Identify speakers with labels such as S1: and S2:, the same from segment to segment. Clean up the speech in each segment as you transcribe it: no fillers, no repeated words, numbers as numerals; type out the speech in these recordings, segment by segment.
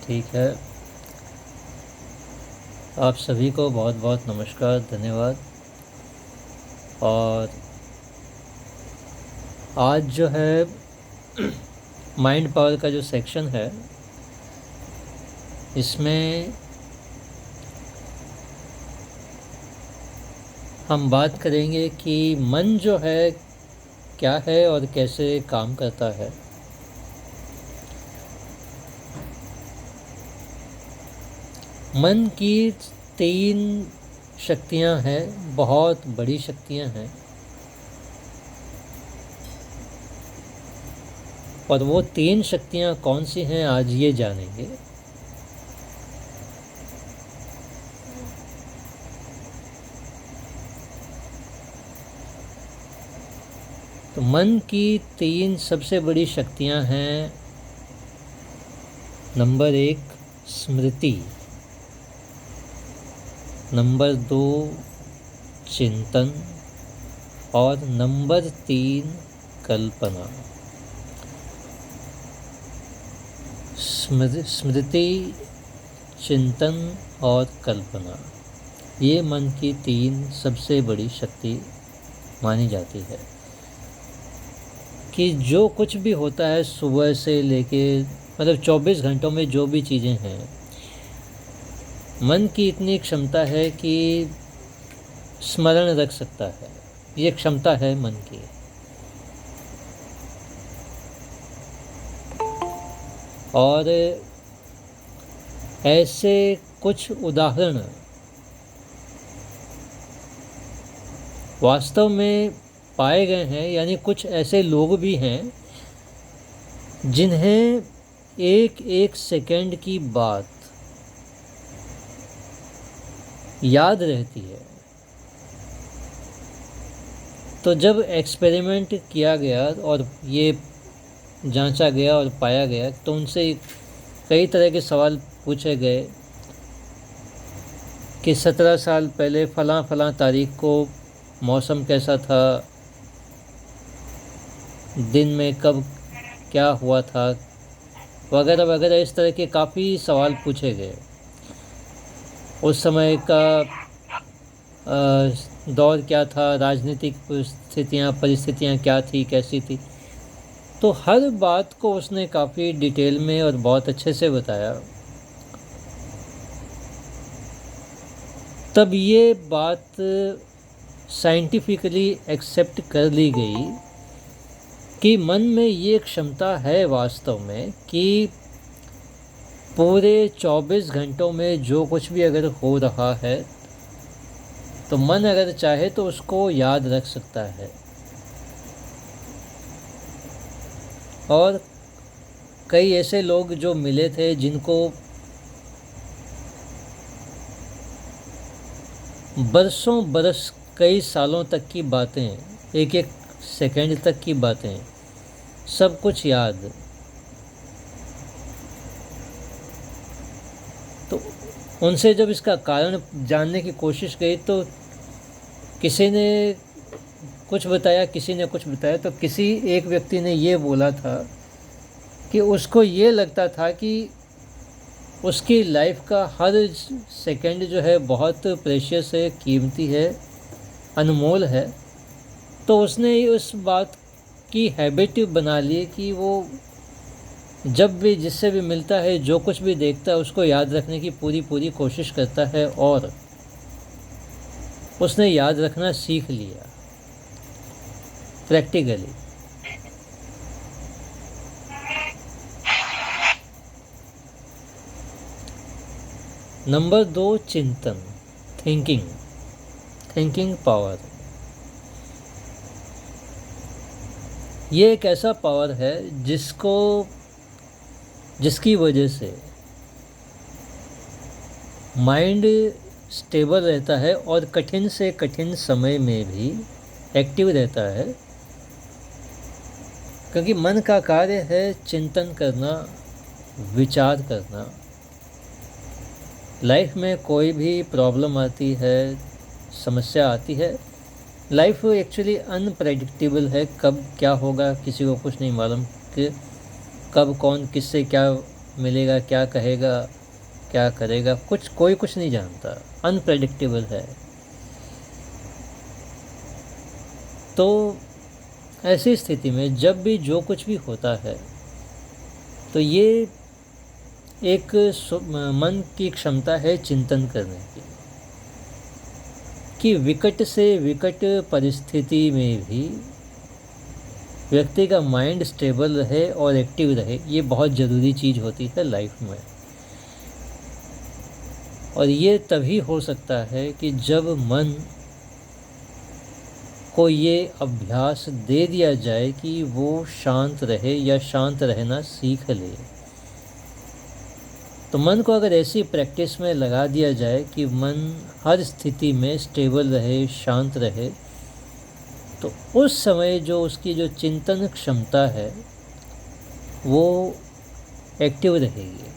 S1: ठीक है। आप सभी को बहुत बहुत नमस्कार, धन्यवाद। और आज जो है माइंड पावर का जो सेक्शन है, इसमें हम बात करेंगे कि मन जो है क्या है और कैसे काम करता है। मन की 3 शक्तियां हैं, बहुत बड़ी शक्तियां हैं, और वो 3 शक्तियां कौन सी हैं आज ये जानेंगे। तो मन की 3 सबसे बड़ी शक्तियां हैं। नंबर 1 स्मृति, नंबर 2 चिंतन और नंबर 3 कल्पना। स्मृति, चिंतन और कल्पना, ये मन की 3 सबसे बड़ी शक्ति मानी जाती है। कि जो कुछ भी होता है सुबह से लेके 24 घंटों में जो भी चीज़ें हैं, मन की इतनी क्षमता है कि स्मरण रख सकता है। ये क्षमता है मन की। और ऐसे कुछ उदाहरण वास्तव में पाए गए हैं, यानी कुछ ऐसे लोग भी हैं जिन्हें एक एक सेकंड की बात याद रहती है। तो जब एक्सपेरिमेंट किया गया और ये जांचा गया और पाया गया, तो उनसे कई तरह के सवाल पूछे गए कि 17 साल पहले फ़लाँ फ़लाँ तारीख को मौसम कैसा था, दिन में कब क्या हुआ था, वगैरह वगैरह। इस तरह के काफ़ी सवाल पूछे गए। उस समय का दौर क्या था, राजनीतिक परिस्थितियाँ क्या थी, कैसी थी। तो हर बात को उसने काफ़ी डिटेल में और बहुत अच्छे से बताया। तब ये बात साइंटिफिकली एक्सेप्ट कर ली गई कि मन में ये क्षमता है वास्तव में कि पूरे 24 घंटों में जो कुछ भी अगर हो रहा है, तो मन अगर चाहे तो उसको याद रख सकता है। और कई ऐसे लोग जो मिले थे जिनको बरसों बरस, कई सालों तक की बातें, एक एक सेकंड तक की बातें, सब कुछ याद। तो उनसे जब इसका कारण जानने की कोशिश की, तो किसी ने कुछ बताया, किसी ने कुछ बताया। तो किसी एक व्यक्ति ने ये बोला था कि उसको ये लगता था कि उसकी लाइफ का हर सेकंड जो है बहुत प्रेशियस है, कीमती है, अनमोल है। तो उसने उस बात की हैबिट बना ली कि वो जब भी जिससे भी मिलता है, जो कुछ भी देखता है, उसको याद रखने की पूरी कोशिश करता है। और उसने याद रखना सीख लिया प्रैक्टिकली। नंबर 2 चिंतन, थिंकिंग पावर। ये एक ऐसा पावर है जिसकी वजह से माइंड स्टेबल रहता है और कठिन से कठिन समय में भी एक्टिव रहता है। क्योंकि मन का कार्य है चिंतन करना, विचार करना। लाइफ में कोई भी प्रॉब्लम आती है, समस्या आती है, लाइफ एक्चुअली अनप्रेडिक्टेबल है। कब क्या होगा किसी को कुछ नहीं मालूम कि कब कौन किससे क्या मिलेगा, क्या कहेगा, क्या करेगा, कोई कुछ नहीं जानता, अनप्रेडिक्टेबल है। तो ऐसी स्थिति में जब भी जो कुछ भी होता है तो ये एक मन की क्षमता है चिंतन करने की, कि विकट से विकट परिस्थिति में भी व्यक्ति का माइंड स्टेबल रहे और एक्टिव रहे। ये बहुत ज़रूरी चीज़ होती है लाइफ में। और ये तभी हो सकता है कि जब मन को ये अभ्यास दे दिया जाए कि वो शांत रहे या शांत रहना सीख ले। तो मन को अगर ऐसी प्रैक्टिस में लगा दिया जाए कि मन हर स्थिति में स्टेबल रहे, शांत रहे, तो उस समय जो उसकी जो चिंतन क्षमता है वो एक्टिव रहेगी।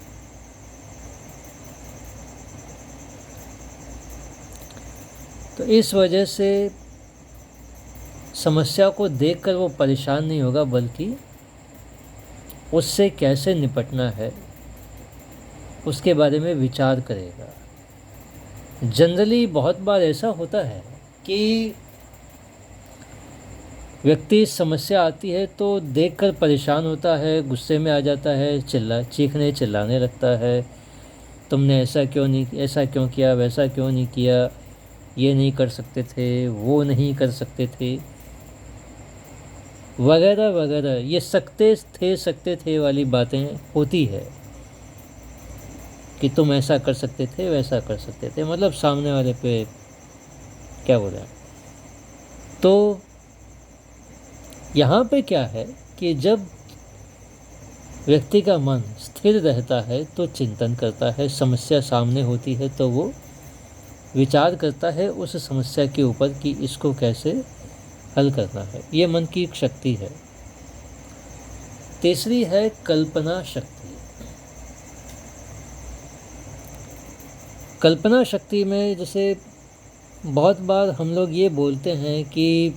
S1: तो इस वजह से समस्या को देखकर वो परेशान नहीं होगा, बल्कि उससे कैसे निपटना है उसके बारे में विचार करेगा। जनरली बहुत बार ऐसा होता है कि व्यक्ति समस्या आती है तो देखकर परेशान होता है, गुस्से में आ जाता है, चीखने चिल्लाने लगता है, तुमने ऐसा क्यों किया, वैसा क्यों नहीं किया, ये नहीं कर सकते थे, वो नहीं कर सकते थे, वगैरह वगैरह। ये सकते थे वाली बातें होती है कि तुम ऐसा कर सकते थे, वैसा कर सकते थे, मतलब सामने वाले पे क्या बोल रहे हैं। तो यहाँ पे क्या है कि जब व्यक्ति का मन स्थिर रहता है तो चिंतन करता है, समस्या सामने होती है तो वो विचार करता है उस समस्या के ऊपर कि इसको कैसे हल करना है। ये मन की एक शक्ति है। तीसरी है कल्पना शक्ति। कल्पना शक्ति में जैसे बहुत बार हम लोग ये बोलते हैं कि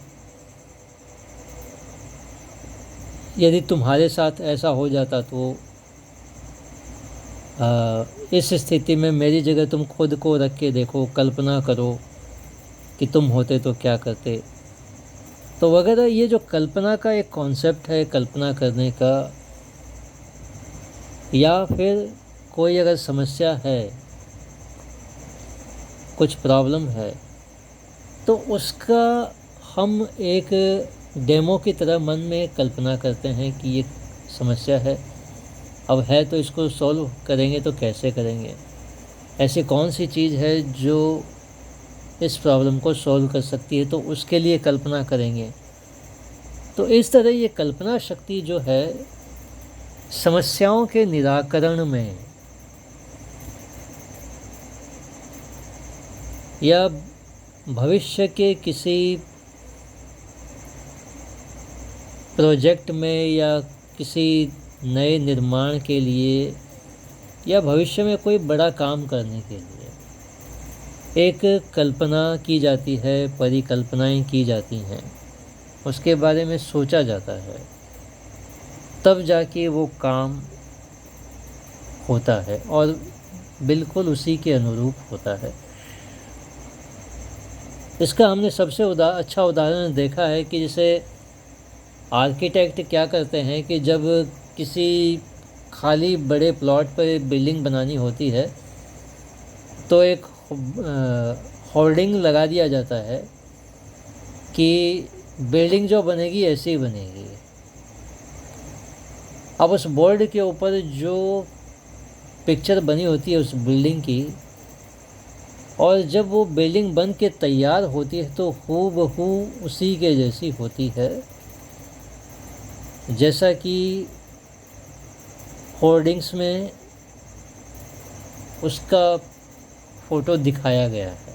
S1: यदि तुम्हारे साथ ऐसा हो जाता तो इस स्थिति में मेरी जगह तुम खुद को रख के देखो, कल्पना करो कि तुम होते तो क्या करते। तो वगैरह ये जो कल्पना का एक कॉन्सेप्ट है, कल्पना करने का, या फिर कोई अगर समस्या है, कुछ प्रॉब्लम है, तो उसका हम एक डेमो की तरह मन में कल्पना करते हैं कि ये समस्या है, अब है तो इसको सॉल्व करेंगे तो कैसे करेंगे, ऐसी कौन सी चीज़ है जो इस प्रॉब्लम को सॉल्व कर सकती है, तो उसके लिए कल्पना करेंगे। तो इस तरह ये कल्पना शक्ति जो है समस्याओं के निराकरण में या भविष्य के किसी प्रोजेक्ट में या किसी नए निर्माण के लिए या भविष्य में कोई बड़ा काम करने के लिए एक कल्पना की जाती है, परिकल्पनाएं की जाती हैं, उसके बारे में सोचा जाता है, तब जाके वो काम होता है और बिल्कुल उसी के अनुरूप होता है। इसका हमने सबसे अच्छा उदाहरण देखा है कि जैसे आर्किटेक्ट क्या करते हैं कि जब किसी खाली बड़े प्लॉट पर बिल्डिंग बनानी होती है तो एक होर्डिंग लगा दिया जाता है कि बिल्डिंग जो बनेगी ऐसी ही बनेगी। अब उस बोर्ड के ऊपर जो पिक्चर बनी होती है उस बिल्डिंग की, और जब वो बिल्डिंग बन के तैयार होती है तो हूबहू उसी के जैसी होती है जैसा कि होर्डिंग्स में उसका फ़ोटो दिखाया गया है।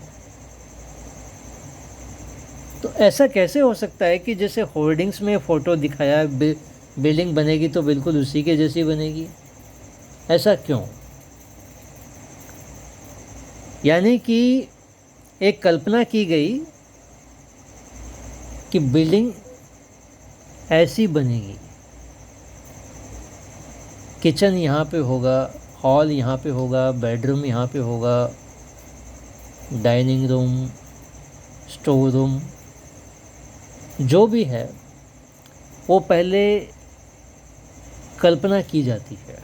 S1: तो ऐसा कैसे हो सकता है कि जैसे होर्डिंग्स में फ़ोटो दिखाया बिल्डिंग बनेगी तो बिल्कुल उसी के जैसी बनेगी? ऐसा क्यों? यानी कि एक कल्पना की गई कि बिल्डिंग ऐसी बनेगी, किचन यहाँ पे होगा, हॉल यहाँ पे होगा, बेडरूम यहाँ पे होगा, डाइनिंग रूम, स्टोर रूम, जो भी है वो पहले कल्पना की जाती है।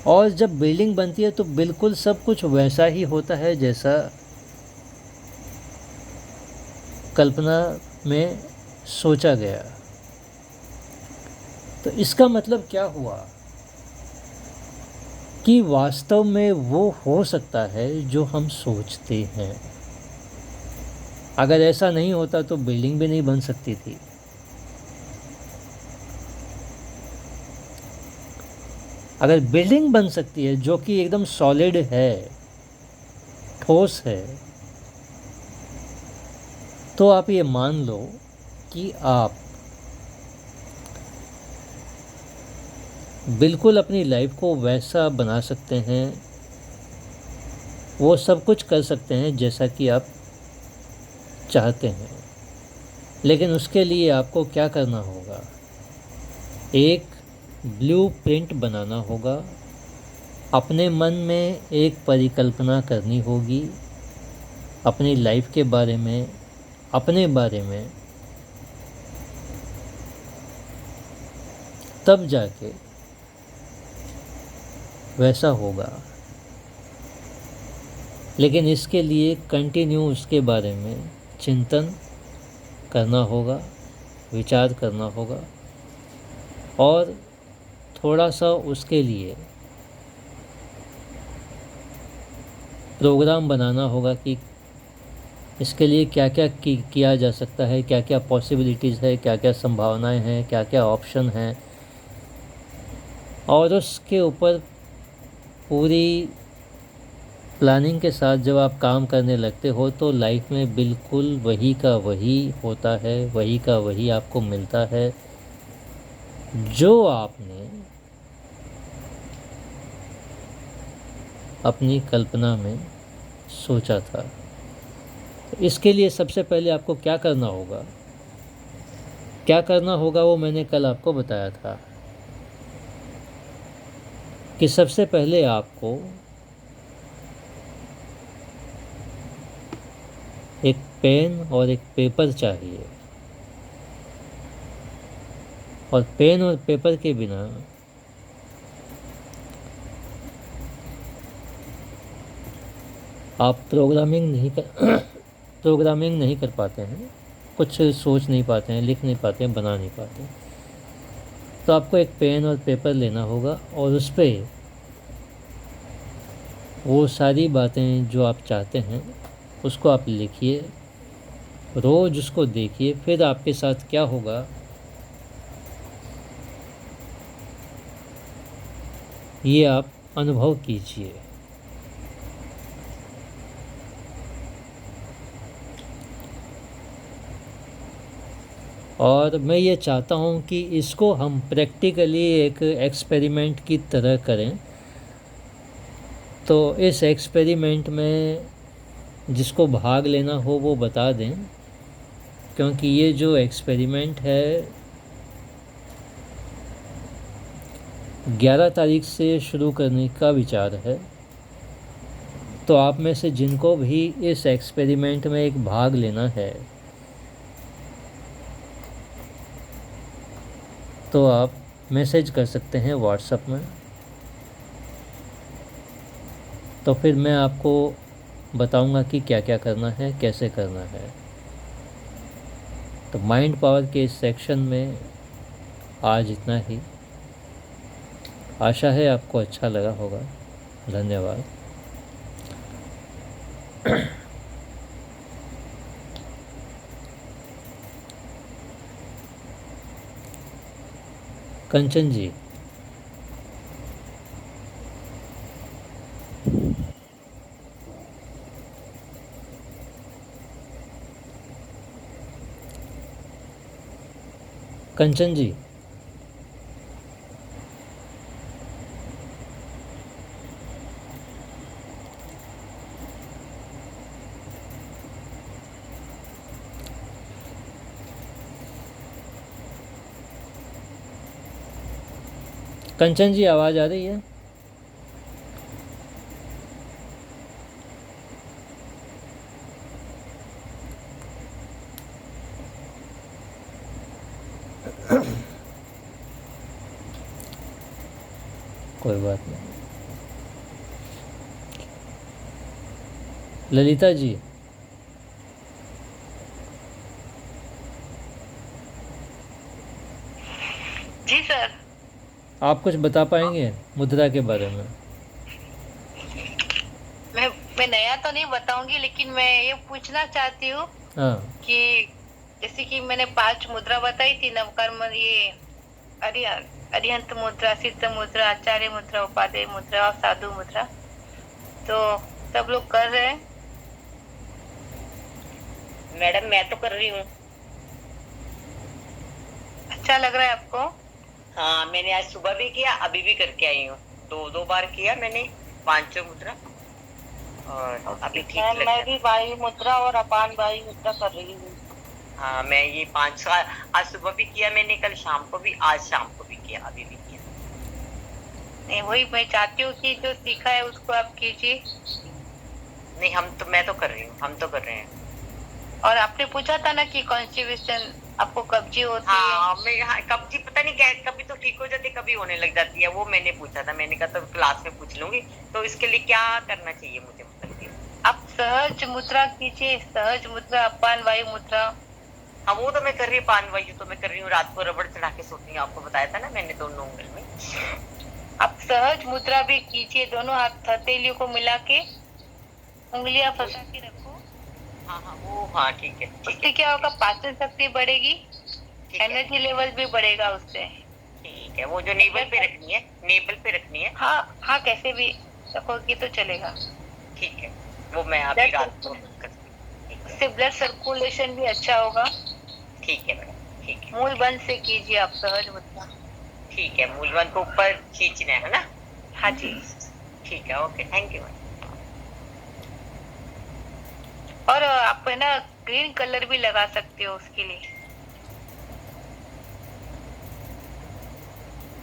S1: और जब बिल्डिंग बनती है तो बिल्कुल सब कुछ वैसा ही होता है जैसा कल्पना में सोचा गया। तो इसका मतलब क्या हुआ कि वास्तव में वो हो सकता है जो हम सोचते हैं। अगर ऐसा नहीं होता तो बिल्डिंग भी नहीं बन सकती थी। अगर बिल्डिंग बन सकती है जो कि एकदम सॉलिड है, ठोस है, तो आप ये मान लो कि आप बिल्कुल अपनी लाइफ को वैसा बना सकते हैं, वो सब कुछ कर सकते हैं जैसा कि आप चाहते हैं। लेकिन उसके लिए आपको क्या करना होगा? एक ब्लूप्रिंट बनाना होगा, अपने मन में एक परिकल्पना करनी होगी अपनी लाइफ के बारे में, अपने बारे में। तब जाके वैसा होगा। लेकिन इसके लिए कंटिन्यू उसके बारे में चिंतन करना होगा, विचार करना होगा, और थोड़ा सा उसके लिए प्रोग्राम बनाना होगा कि इसके लिए क्या क्या किया जा सकता है, क्या क्या पॉसिबिलिटीज़ है, क्या क्या संभावनाएं हैं, क्या क्या ऑप्शन हैं। और उसके ऊपर पूरी प्लानिंग के साथ जब आप काम करने लगते हो तो लाइफ में बिल्कुल वही का वही होता है, वही का वही आपको मिलता है जो आपने अपनी कल्पना में सोचा था। तो इसके लिए सबसे पहले आपको क्या करना होगा? क्या करना होगा वो मैंने कल आपको बताया था कि सबसे पहले आपको एक पेन और एक पेपर चाहिए। और पेन और पेपर के बिना आप प्रोग्रामिंग नहीं कर पाते हैं, कुछ सोच नहीं पाते हैं, लिख नहीं पाते हैं, बना नहीं पाते हैं। तो आपको एक पेन और पेपर लेना होगा और उस पर वो सारी बातें जो आप चाहते हैं उसको आप लिखिए, रोज़ उसको देखिए। फिर आपके साथ क्या होगा ये आप अनुभव कीजिए। और मैं ये चाहता हूँ कि इसको हम प्रैक्टिकली एक एक्सपेरिमेंट की तरह करें। तो इस एक्सपेरिमेंट में जिसको भाग लेना हो वो बता दें, क्योंकि ये जो एक्सपेरिमेंट है 11 तारीख से शुरू करने का विचार है। तो आप में से जिनको भी इस एक्सपेरिमेंट में एक भाग लेना है तो आप मैसेज कर सकते हैं व्हाट्सएप में। तो फिर मैं आपको बताऊंगा कि क्या क्या करना है, कैसे करना है। तो माइंड पावर के इस सेक्शन में आज इतना ही। आशा है आपको अच्छा लगा होगा। धन्यवाद। कंचन जी, कंचन जी, कंचन जी आवाज़ आ रही है? कोई बात नहीं। ललिता जी,
S2: जी सर।
S1: आप कुछ बता पाएंगे मुद्रा के बारे में?
S2: मैं नया तो नहीं बताऊंगी, लेकिन मैं ये पूछना चाहती हूँ
S1: हाँ।
S2: कि जैसे कि मैंने 5 मुद्रा बताई थी, नवकर्म, ये अरिहंत मुद्रा, सिद्ध मुद्रा, आचार्य मुद्रा, उपादेय मुद्रा और साधु मुद्रा, तो सब लोग कर रहे हैं?
S3: मैडम मैं तो कर रही हूँ।
S2: अच्छा लग रहा है आपको?
S3: हाँ, मैंने आज सुबह भी किया, अभी भी करके आई हूँ। दो बार किया मैंने 5 मुद्रा, और अभी ठीक लग रहा
S2: मैं
S3: है।
S2: भी वायु मुद्रा और अपान वायु मुद्रा कर रही हूँ।
S3: हाँ, मैं ये 5 आज सुबह भी किया मैंने, कल शाम को भी, आज शाम को भी किया, अभी भी किया।
S2: नहीं, वही मैं चाहती हूँ कि जो सीखा है उसको आप कीजिए।
S3: नहीं, मैं तो कर रही हूँ, हम तो कर रहे हैं।
S2: और आपने पूछा था ना कि कॉन्स्टिपेशन, आपको कब्जी होती
S3: हाँ,
S2: है?
S3: हाँ, कब्जी पता नहीं क्या, कभी तो ठीक हो जाती है, कभी होने लग जाती है। वो मैंने पूछा था, मैंने कहा तो क्लास में पूछ लूंगी। तो इसके लिए क्या करना चाहिए मुझे, मतलब?
S2: आप सहज मुद्रा कीजिए, सहज मुद्रा, अपान वायु मुद्रा।
S3: हाँ, वो तो मैं कर रही हूँ, पान वायु तो मैं कर रही हूँ। रात को रबड़ चढ़ा के सोती हूँ, आपको बताया था ना मैंने, दोनों उंगल में।
S2: आप सहज मुद्रा भी कीजिए, दोनों हाथ हथेलियों को मिला के उंगलियां फंसा के रखो।
S3: हाँ हाँ, वो हाँ, ठीक है।
S2: उससे क्या होगा, पाचन शक्ति बढ़ेगी,
S3: ठीक है,
S2: एनर्जी लेवल भी बढ़ेगा उससे।
S3: ठीक है। वो जो नेबल पे रखनी है, नेबल पे रखनी है।
S2: हाँ हाँ, कैसे भी रखोगी तो चलेगा।
S3: ठीक है, वो मैं अभी रात को करती हूँ।
S2: उससे ब्लड सर्कुलेशन भी अच्छा होगा।
S3: ठीक है मैडम, ठीक है।
S2: मूल बंद से कीजिए आप सहज मुद्रा।
S3: ठीक है, मूलबंध को ऊपर खींचना है ना?
S2: हाँ जी।
S3: ठीक है, ओके, थैंक यू मैडम।
S2: और आप है ना, ग्रीन कलर भी लगा सकते हो उसके लिए।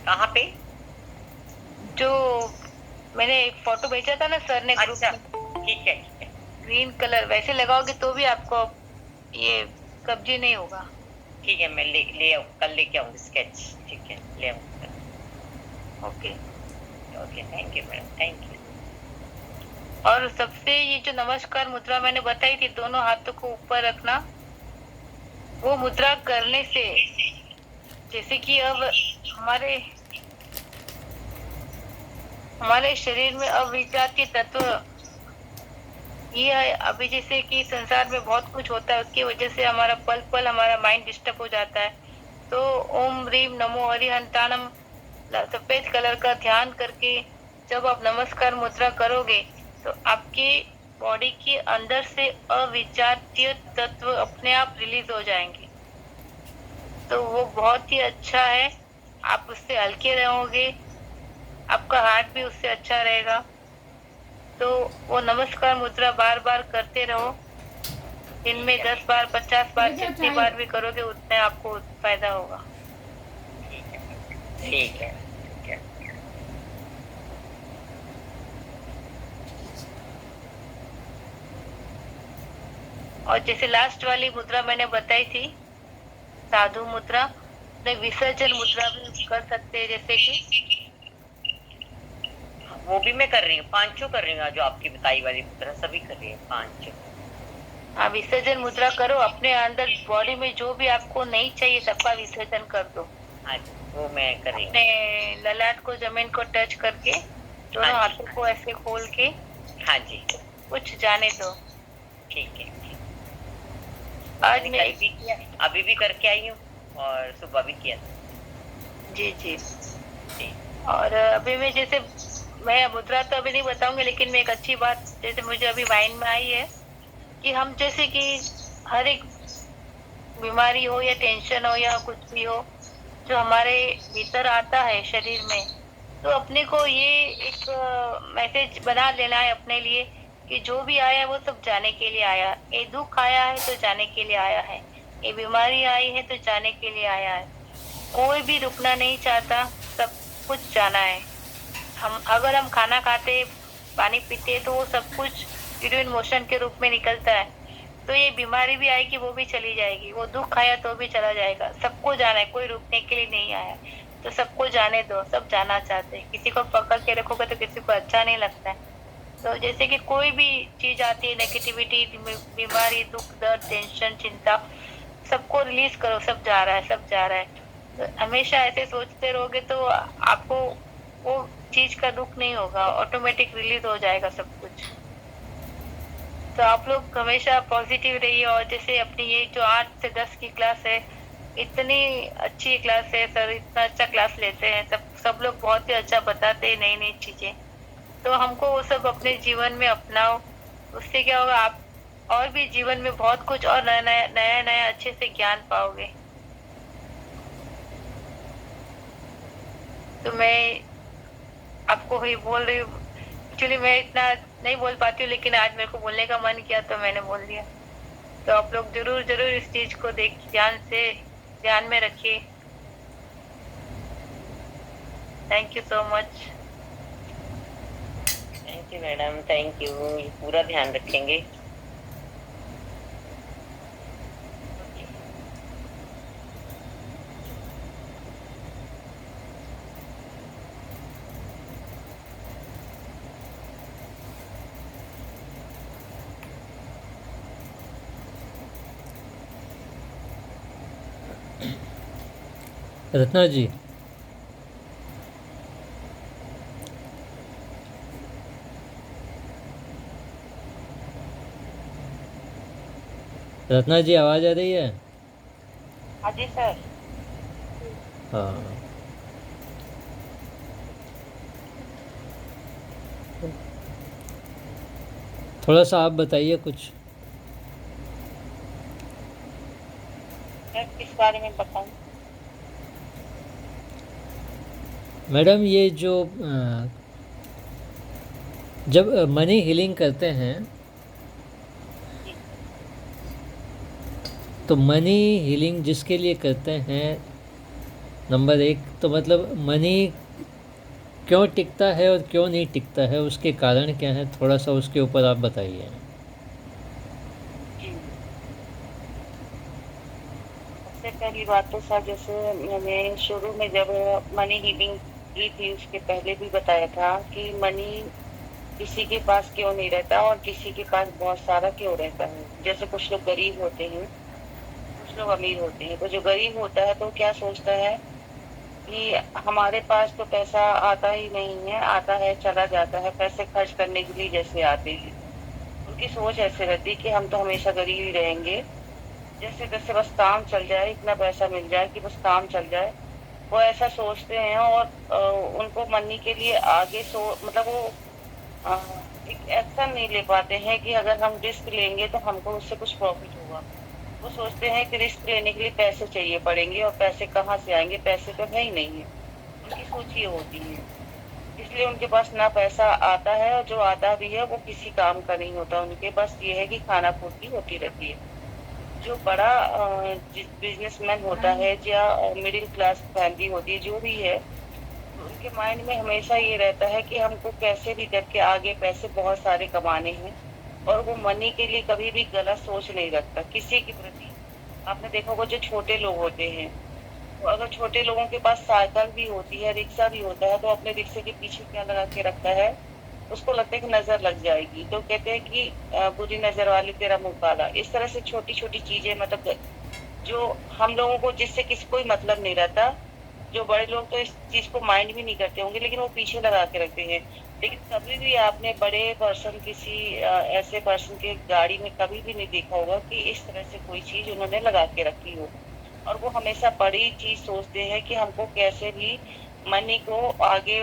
S3: कहाँ पे?
S2: जो मैंने एक फोटो भेजा था ना सर ने ग्रुप
S3: अच्छा,
S2: में,
S3: ठीक है, ठीक है।
S2: ग्रीन कलर वैसे लगाओगे तो भी आपको ये कब्जी नहीं होगा।
S3: ठीक है, मैं ले आऊँ, कल लेके आऊंगी स्केच। ठीक है, ले आऊंगी।
S2: Okay.
S3: Okay, thank you madam, thank you.
S2: और सबसे ये जो नमस्कार मुद्रा मैंने बताई थी, दोनों हाथों को ऊपर रखना, वो मुद्रा करने से जैसे कि अब हमारे हमारे शरीर में अविचार तत्व ये है। अभी जैसे कि संसार में बहुत कुछ होता है, उसकी वजह से हमारा पल पल हमारा माइंड डिस्टर्ब हो जाता है। तो ओम ह्रीम नमो हरिहंताणम सफेद कलर का ध्यान करके जब आप नमस्कार मुद्रा करोगे तो आपकी बॉडी के अंदर से अविचार्य तत्व अपने आप रिलीज हो जाएंगे। तो वो बहुत ही अच्छा है, आप उससे हल्के रहोगे, आपका हार्ट भी उससे अच्छा रहेगा। तो वो नमस्कार मुद्रा बार बार करते रहो, दिन में 10 बार 50 बार, जितनी बार भी करोगे उतने आपको फायदा होगा।
S3: ठीक है, ठीक है, ठीक है।
S2: और जैसे लास्ट वाली मुद्रा मैंने बताई थी, साधु मुद्रा, विसर्जन मुद्रा भी कर सकते हैं, जैसे कि
S3: वो भी मैं कर रही हूँ, 5 कर रही हूँ। जो आपकी बताई वाली मुद्रा सभी कर रही है, 5।
S2: हाँ, विसर्जन मुद्रा करो, अपने अंदर बॉडी में जो भी आपको नहीं चाहिए सबका विसर्जन कर दो।
S3: हाँ जी, वो मैं कर रही हूँ।
S2: अपने ललाट को जमीन को टच करके दोनों हाथों को ऐसे खोल के,
S3: हाँ जी,
S2: कुछ जाने दो।
S3: ठीक है।
S2: आज मैं
S3: कल भी किया, अभी भी करके आई हूँ, और सुबह भी किया।
S2: जी जी।
S3: जी।
S2: और अभी मैं जैसे, मैं मुद्रा तो अभी नहीं बताऊंगी, लेकिन मैं एक अच्छी बात जैसे मुझे अभी माइंड में आई है कि हम जैसे कि हर एक बीमारी हो या टेंशन हो या कुछ भी हो जो हमारे भीतर आता है शरीर में, तो अपने को ये एक मैसेज बना लेना है अपने लिए कि जो भी आया है वो सब जाने के लिए आया, ये दुख आया है तो जाने के लिए आया है, ये बीमारी आई है तो जाने के लिए आया है। कोई भी रुकना नहीं चाहता, सब कुछ जाना है। अगर हम खाना खाते, पानी पीते तो वो सब कुछ यूरिन मोशन के रूप में निकलता है। तो ये बीमारी भी आएगी, वो भी चली जाएगी। वो दुख आया तो भी चला जाएगा। सबको जाना है, कोई रुकने के लिए नहीं आया। तो सबको जाने दो, सब जाना चाहते हैं। किसी को पकड़ के रखोगे तो किसी को अच्छा नहीं लगता है। तो जैसे कि कोई भी चीज आती है, नेगेटिविटी, बीमारी, दुख, दर्द, टेंशन, चिंता, सबको रिलीज करो। सब जा रहा है, सब जा रहा है। तो हमेशा ऐसे सोचते रहोगे तो आपको वो चीज का दुख नहीं होगा, ऑटोमेटिक रिलीज हो जाएगा सब कुछ। तो आप लोग हमेशा पॉजिटिव रहिए। और जैसे अपनी ये जो 8 से 10 की क्लास है, इतनी अच्छी क्लास है, सर इतना अच्छा क्लास लेते हैं, सब लोग बहुत ही अच्छा बताते हैं नई नई चीजें। तो हमको वो सब अपने जीवन में अपनाओ। उससे क्या होगा, आप और भी जीवन में बहुत कुछ और नया नया नया नया अच्छे से ज्ञान पाओगे। तो मैं आपको ही बोल रही हूँ। एक्चुअली मैं इतना नहीं बोल पाती हूँ, लेकिन आज मेरे को बोलने का मन किया तो मैंने बोल दिया। तो आप लोग जरूर जरूर इस चीज को ध्यान में रखिए। Thank you so much.
S3: Thank you madam, thank you. पूरा ध्यान रखेंगे।
S1: रत्ना जी, रत्ना जी आवाज़ आ रही है?
S2: हाँ जी सर।
S1: हाँ, थोड़ा सा आप बताइए कुछ।
S2: मैं किस बारे में बताऊं?
S1: मैडम ये जो जब मनी हीलिंग करते हैं तो मनी हीलिंग जिसके लिए करते हैं, नंबर 1 तो मतलब मनी क्यों टिकता है और क्यों नहीं टिकता है, उसके कारण क्या है, थोड़ा सा उसके ऊपर आप बताइए।
S4: सबसे पहली बात तो सर, जैसे मैंने शुरू में जब मनी हीलिंग की थी उसके पहले भी बताया था कि मनी किसी के पास क्यों नहीं रहता और किसी के पास बहुत सारा क्यों रहता है। जैसे कुछ लोग गरीब होते हैं, कुछ लोग अमीर होते हैं। तो जो गरीब होता है तो क्या सोचता है कि हमारे पास तो पैसा आता ही नहीं है, आता है चला जाता है, पैसे खर्च करने के लिए जैसे आते हैं। उनकी सोच ऐसे रहती है कि हम तो हमेशा गरीब ही रहेंगे, जैसे तैसे बस काम चल जाए, इतना पैसा मिल जाए कि बस काम चल जाए। वो ऐसा सोचते हैं। और उनको मनी के लिए आगे मतलब वो अ, एक एक्शन नहीं ले पाते हैं कि अगर हम रिस्क लेंगे तो हमको उससे कुछ प्रॉफिट होगा। वो सोचते हैं कि रिस्क लेने के लिए पैसे चाहिए पड़ेंगे, और पैसे कहाँ से आएंगे, पैसे तो है ही नहीं है। उनकी सोच ये होती है। इसलिए उनके पास ना पैसा आता है, और जो आता भी है वो किसी काम का नहीं होता। उनके बस ये है कि खाना पूर्ति होती रहती है। जो बड़ा बिजनेसमैन होता है या मिडिल क्लास फैमिली होती है, जो भी है, तो उनके माइंड में हमेशा ये रहता है कि हमको कैसे भी करके आगे पैसे बहुत सारे कमाने हैं। और वो मनी के लिए कभी भी गलत सोच नहीं रखता किसी के प्रति। आपने देखा होगा जो छोटे लोग होते हैं, तो अगर छोटे लोगों के पास साइकिल भी होती है, रिक्शा भी होता है, तो अपने रिक्शे के पीछे क्या लगा के रखता है, उसको लगता है कि नजर लग जाएगी, तो कहते हैं कि बुरी नजर वाली तेरा मुंह काला। इस तरह से छोटी छोटी चीजें, मतलब जो हम लोगों को जिससे किसी कोई मतलब नहीं रहता, जो बड़े लोग तो इस चीज को माइंड भी नहीं करते होंगे, लेकिन वो पीछे लगा के रखते हैं। लेकिन कभी भी आपने बड़े पर्सन किसी ऐसे पर्सन के गाड़ी में कभी भी नहीं देखा होगा कि इस तरह से कोई चीज उन्होंने लगा के रखी हो। और वो हमेशा बड़ी चीज सोचते हैं कि हमको कैसे भी मनी को आगे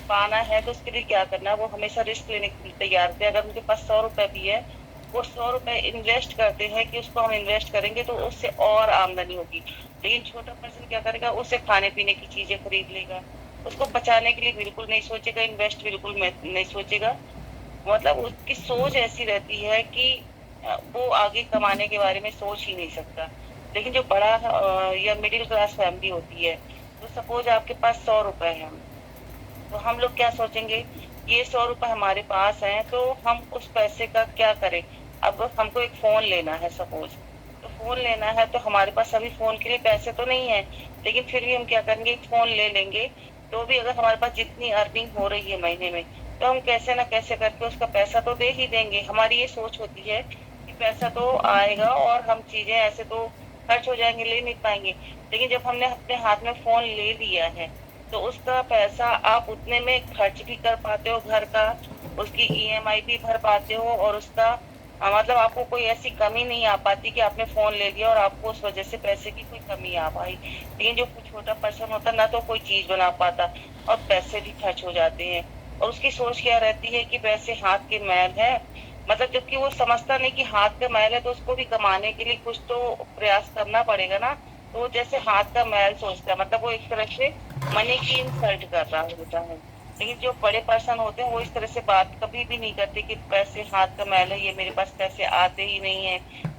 S4: पाना है, तो उसके लिए क्या करना है। वो हमेशा रिस्क लेने के लिए तैयार थे। अगर उनके पास 100 रुपए भी है, वो 100 रुपए इन्वेस्ट करते हैं कि उसको हम इन्वेस्ट करेंगे तो उससे और आमदनी होगी। लेकिन छोटा पर्सन क्या करेगा, उससे खाने पीने की चीजें खरीद लेगा, उसको बचाने के लिए बिल्कुल नहीं सोचेगा, इन्वेस्ट बिल्कुल नहीं सोचेगा। मतलब उसकी सोच ऐसी रहती है कि वो आगे कमाने के बारे में सोच ही नहीं सकता। लेकिन जो बड़ा या मिडिल क्लास फैमिली होती है, तो सपोज आपके पास 100 रुपए है, तो हम लोग क्या सोचेंगे, ये 100 रुपए हमारे पास हैं तो हम उस पैसे का क्या करें। अब हमको एक फोन लेना है सपोज, तो फोन लेना है तो हमारे पास अभी फोन के लिए पैसे तो नहीं है, लेकिन फिर भी हम क्या करेंगे, एक फोन ले लेंगे। तो भी अगर हमारे पास जितनी अर्निंग हो रही है महीने में, तो हम कैसे ना कैसे करके उसका पैसा तो दे ही देंगे। हमारी ये सोच होती है कि पैसा तो आएगा और हम चीजें ऐसे तो खर्च हो जाएंगे, ले नहीं पाएंगे। लेकिन जब हमने अपने हाथ में फोन ले लिया है, तो उसका पैसा आप उतने में खर्च भी कर पाते हो, घर का उसकी ईएमआई भी भर पाते हो, और उसका मतलब आपको कोई ऐसी कमी नहीं आ पाती कि आपने फोन ले लिया और आपको उस वजह से पैसे की कोई कमी आ पाई। लेकिन जो छोटा पर्सन होता ना तो कोई चीज बना पाता, और पैसे भी खर्च हो जाते हैं। और उसकी सोच क्या रहती है कि पैसे हाथ के मैल है, मतलब जबकि वो समझता नहीं कि हाथ का मैल है तो उसको भी कमाने के लिए कुछ तो प्रयास करना पड़ेगा ना। तो वो जैसे हाथ का मैल सोचता है, मतलब वो एक तरह से मनी की इंसल्ट कर रहा होता है। लेकिन जो बड़े पर्सन होते हैं वो इस तरह से बात कभी भी नहीं करते कि पैसे हाथ का मैल है, ये मेरे पास पैसे आते ही नहीं है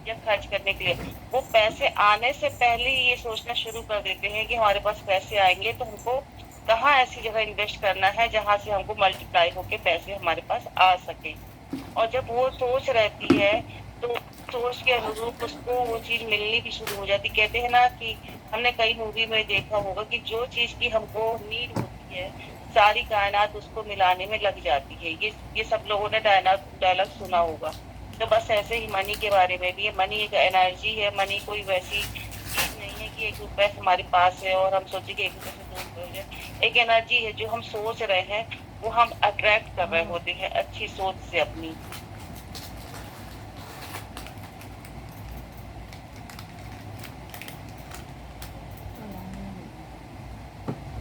S4: या खर्च करने के लिए। वो पैसे आने से पहले ही ये सोचना शुरू कर देते हैं कि हमारे पास पैसे आएंगे तो हमको कहाँ ऐसी जगह इन्वेस्ट करना है जहां से हमको मल्टीप्लाई होके पैसे हमारे पास आ सके। और जब वो सोच रहती है तो सोच के अनुरूप उसको वो चीज मिलनी भी शुरू हो जाती। कहते हैं ना कि हमने कई मूवी में देखा होगा कि जो चीज की हमको नीड होती है, सारी कायनात उसको मिलाने में लग जाती है। ये सब लोगों ने डायलॉग सुना होगा। तो बस ऐसे ही मनी के बारे में भी है। मनी एक एनर्जी है, मनी कोई वैसी चीज नहीं है कि 1 रुपए हमारे पास है और हम सोचे कि 1 रुपए से 2 रुपए हो जाए। एक एनर्जी है, जो हम सोच रहे हैं वो हम अट्रैक्ट कर रहे होते हैं अच्छी सोच से अपनी।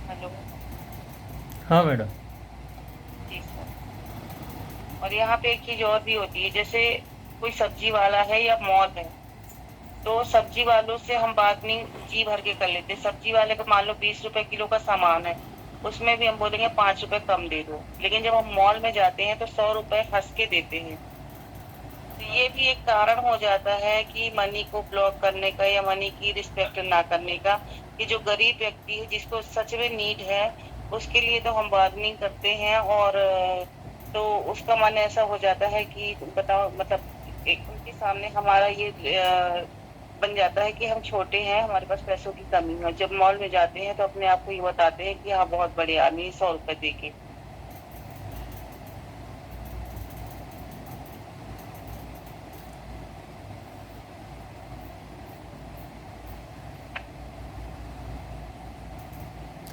S4: हेलो।
S1: हाँ मैडम।
S4: जी सर। और यहाँ पे एक चीज और भी होती है, जैसे कोई सब्जी वाला है या मॉल है, तो सब्जी वालों से हम बार्गेनिंग जी भर के कर लेते हैं। सब्जी वाले का मान लो 20 रुपए किलो का सामान है, उसमें भी हम बोलेंगे 5 रुपए कम दे दो। लेकिन जब हम मॉल में जाते हैं तो 100 रुपए हंस के देते हैं। तो ये भी एक कारण हो जाता है कि मनी को ब्लॉक करने का या मनी की रिस्पेक्ट ना करने का, कि जो गरीब व्यक्ति है जिसको सच में नीड है उसके लिए तो हम बार्गेनिंग करते हैं। और तो उसका मन ऐसा हो जाता है कि बताओ, मतलब एक उनके सामने हमारा ये बन जाता है कि हम छोटे हैं, हमारे पास पैसों की कमी है। जब मॉल में जाते हैं तो अपने आप को ये बताते हैं कि हाँ बहुत बड़े आदमी 100 रुपए दे के।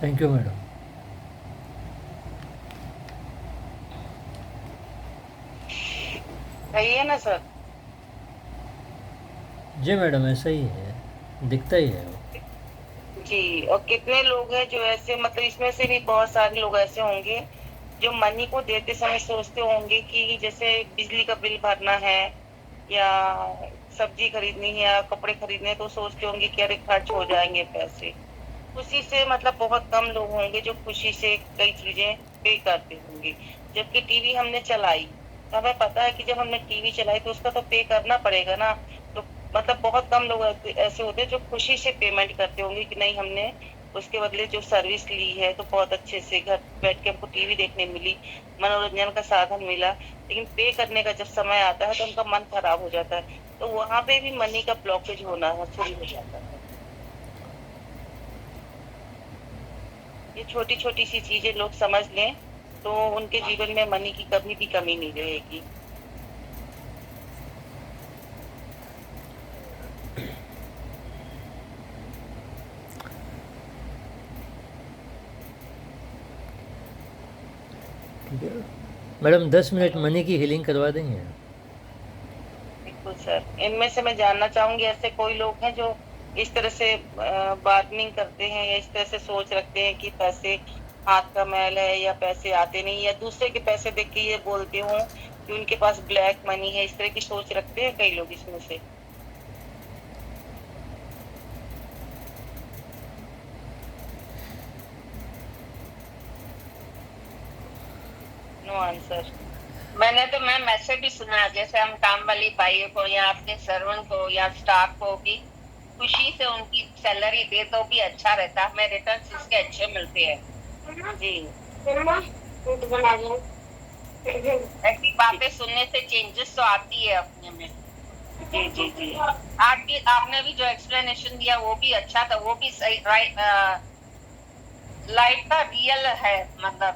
S1: Thank you madam.
S4: सही है ना सर?
S1: जी मैडम, ऐसा ही है, दिखता ही है वो।
S4: जी। और कितने लोग हैं जो ऐसे, मतलब इसमें से भी बहुत सारे लोग ऐसे होंगे जो मनी को देते समय सोचते होंगे कि जैसे बिजली का बिल भरना है या सब्जी खरीदनी है या कपड़े खरीदने हैं, तो सोचते होंगे कि अरे खर्च हो जाएंगे पैसे। खुशी से, मतलब बहुत कम लोग होंगे जो खुशी से कई चीजें पे करते होंगे। जबकि टीवी हमने चलाई तो हमें पता है कि जब हमने टीवी चलाई तो उसका तो पे करना पड़ेगा ना। तो मतलब बहुत कम लोग ऐसे होते हैं जो खुशी से पेमेंट करते होंगे कि नहीं, हमने उसके बदले जो सर्विस ली है तो बहुत अच्छे से घर बैठ के हमको टीवी देखने मिली, मनोरंजन का साधन मिला। लेकिन पे करने का जब समय आता है तो उनका मन खराब हो जाता है। तो वहां पे भी मनी का ब्लॉकेज होना शुरू हो जाता है। ये छोटी छोटी सी चीजें लोग समझ लें तो उनके जीवन में मनी की कभी भी कमी नहीं रहेगी।
S1: ठीक है मैडम, 10 मिनट मनी की हीलिंग करवा देंगे।
S4: बिल्कुल सर। इनमें से मैं जानना चाहूंगी, ऐसे कोई लोग हैं जो इस तरह से बार्गेनिंग करते हैं या इस तरह से सोच रखते हैं कि पैसे हाथ का मैल है या पैसे आते नहीं, या दूसरे के पैसे देख के ये बोलते हो कि उनके पास ब्लैक मनी है, इस तरह की सोच रखते हैं कई लोग इसमें से? No answer.
S5: मैंने तो मैम ऐसे भी सुना है, जैसे हम काम वाली बाई को या अपने सर्वेंट को या स्टाफ को भी खुशी से उनकी सैलरी दे तो भी अच्छा रहता, हमें रिटर्न इसके अच्छे मिलते हैं।
S4: जी
S5: ऐसी बातें सुनने से चेंजेस तो आती है अपने में।
S4: जी जी जी
S5: आपने भी जो एक्सप्लेनेशन दिया वो भी अच्छा था, वो भी सही, राइट, लाइफ का रियल है, मतलब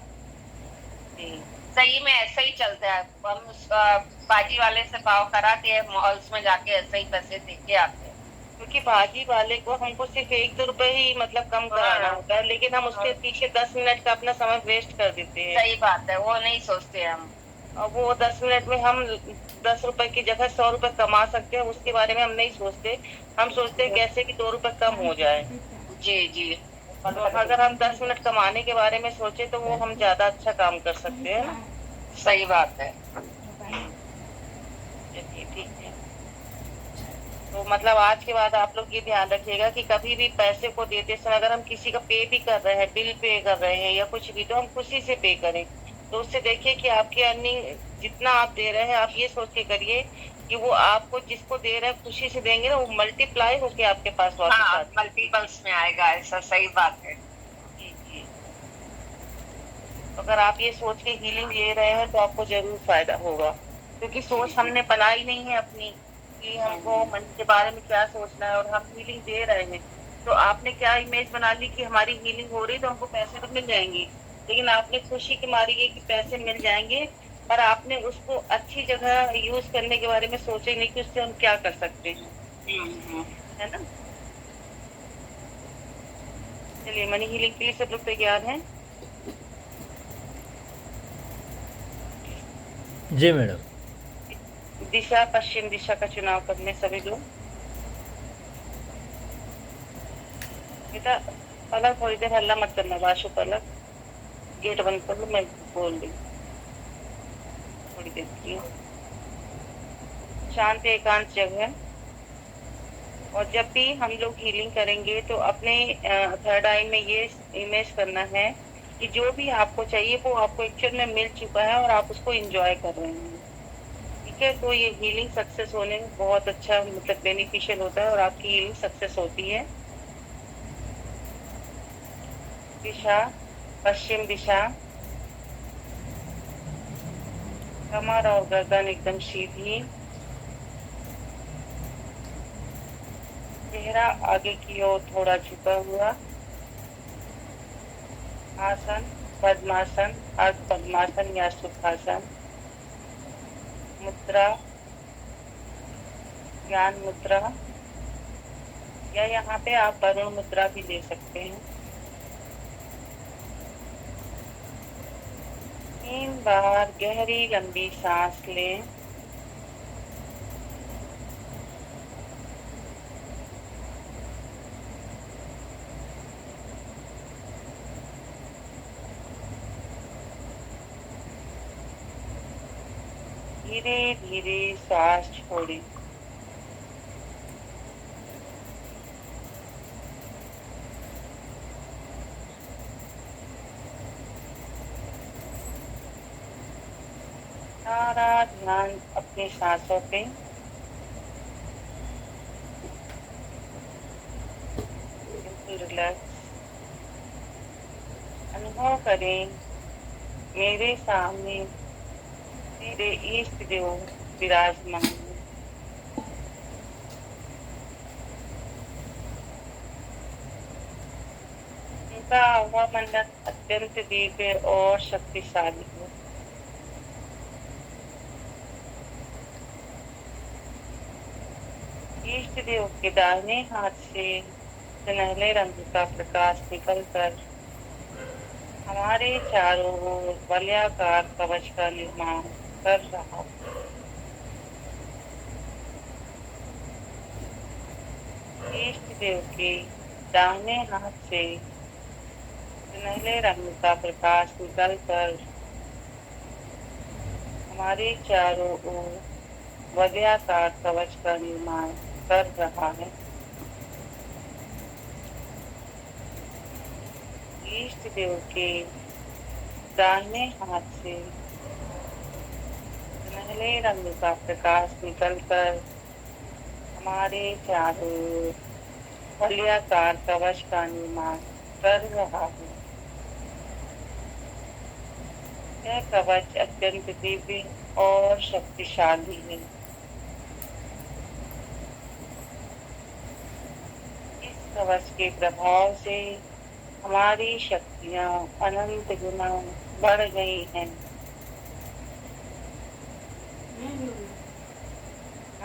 S4: जी
S5: सही में ऐसा ही चलता है। हम उस बाजी वाले से भाव कराते हैं, मॉल्स में जाके ऐसे ही पैसे दे के आते हैं।
S4: क्योंकि भाजी वाले को हमको सिर्फ 1-2 रुपए ही मतलब कम कराना होता है, लेकिन हम उसके पीछे 10 मिनट का अपना समय वेस्ट कर देते हैं।
S5: सही बात है, वो नहीं सोचते हम।
S4: और वो 10 मिनट में हम 10 रुपए की जगह 100 रुपए कमा सकते हैं, उसके बारे में हम नहीं सोचते। हम सोचते हैं कैसे कि 2 रुपए कम हो जाए।
S5: जी जी,
S4: तो अगर हम 10 मिनट कमाने के बारे में सोचे तो वो हम ज्यादा अच्छा काम कर सकते हैं ना।
S5: सही बात है।
S4: चलिए ठीक है। तो मतलब आज के बाद आप लोग ये ध्यान रखिएगा कि कभी भी पैसे को देते समय अगर हम किसी का पे भी कर रहे हैं, बिल पे कर रहे हैं या कुछ भी, तो हम खुशी से पे करें। तो उससे देखिए कि आपकी अर्निंग जितना आप दे रहे हैं, आप ये सोच के करिए कि वो आपको जिसको दे रहे हैं खुशी से देंगे ना, वो मल्टीप्लाई होके आपके पास वापस
S5: हाँ,
S4: आती है।
S5: मल्टीपल्स में आएगा, ऐसा सही बात है।
S4: जी जी। तो अगर आप ये सोच के हीलिंग ले रहे हैं तो आपको जरूर फायदा होगा, क्योंकि सोच हमने बनाई नहीं है अपनी कि हमको मन के बारे में क्या सोचना है, और हम हीलिंग दे रहे हैं। तो आपने क्या इमेज बना ली कि हमारी हीलिंग हो रही तो हमको पैसे तो मिल जाएंगे, लेकिन आपने खुशी की मारी है कि पैसे मिल जाएंगे, पर आपने उसको अच्छी जगह यूज करने के बारे में सोचे नहीं कि उससे हम क्या कर सकते हैं, है ना। चलिए, मनी हीलिंग के लिए सब लोग तैयार हैं?
S1: जी मैडम।
S4: दिशा, पश्चिम दिशा का चुनाव करने सभी लोग। बेटा पलक थोड़ी देर हल्ला मत करना, बाशु पलक गेट बंद कर लो, मैं बोल रही थोड़ी देर के लिए। शांत एकांत जगह। और जब भी हम लोग हीलिंग करेंगे तो अपने थर्ड आई में ये इमेज करना है कि जो भी आपको चाहिए वो आपको एक्चुअल में मिल चुका है और आप उसको एंजॉय कर रहे हैं। ठीक है, तो ये हीलिंग सक्सेस होने में बहुत अच्छा मतलब बेनिफिशियल होता है और आपकी हीलिंग सक्सेस होती है। दिशा, पश्चिम दिशा। कमर और गर्दन एकदम सीधी, चेहरा आगे की ओर थोड़ा झुका हुआ। आसन पद्मासन, अर्ध पद्मासन या सुखासन। मुद्रा ज्ञान मुद्रा, या यहाँ पे आप वरुण मुद्रा भी ले सकते हैं। 3 बार गहरी लंबी सांस लें। धीरे धीरे सांस छोड़ें। सारा ध्यान अपनी सांसों पे। बिल्कुल रिलैक्स। अनुभव करें मेरे सामने मेरे इष्ट देव विराजमान हैं। उनका आवा मंडल अत्यंत दिव्य और शक्तिशाली है। इष्ट देव के दाहिने हाथ से सुनहले रंग का प्रकाश निकलकर हमारे चारों ओर वलयाकार कवच का निर्माण कर रहा है। इष्ट देव के दाहिने हाथ से सुनहले रंग का प्रकाश निकलकर हमारे चारों ओर वलयाकार कवच का निर्माण कर रहा है। इष्ट देव के दाहिने हाथ से सुनहले रंग का प्रकाश निकलकर हमारे चारों वलयाकार कवच का निर्माण कर रहा है। यह कवच अत्यंत दिव्य और शक्तिशाली है। इस कवच के प्रभाव से हमारी शक्तियां अनंत गुना बढ़ गई हैं।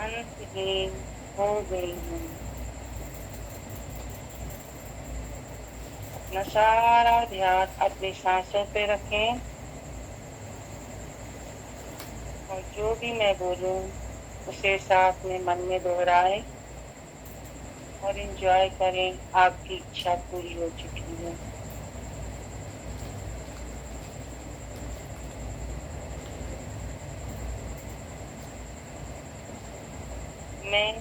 S4: अंतहीन हो गई हैं। अपना सारा ध्यान अपनी सांसों पे रखें और जो भी मैं बोलूं उसे साथ में मन में दोहराएं और एंजॉय करें। आपकी इच्छा पूरी हो चुकी है। मैं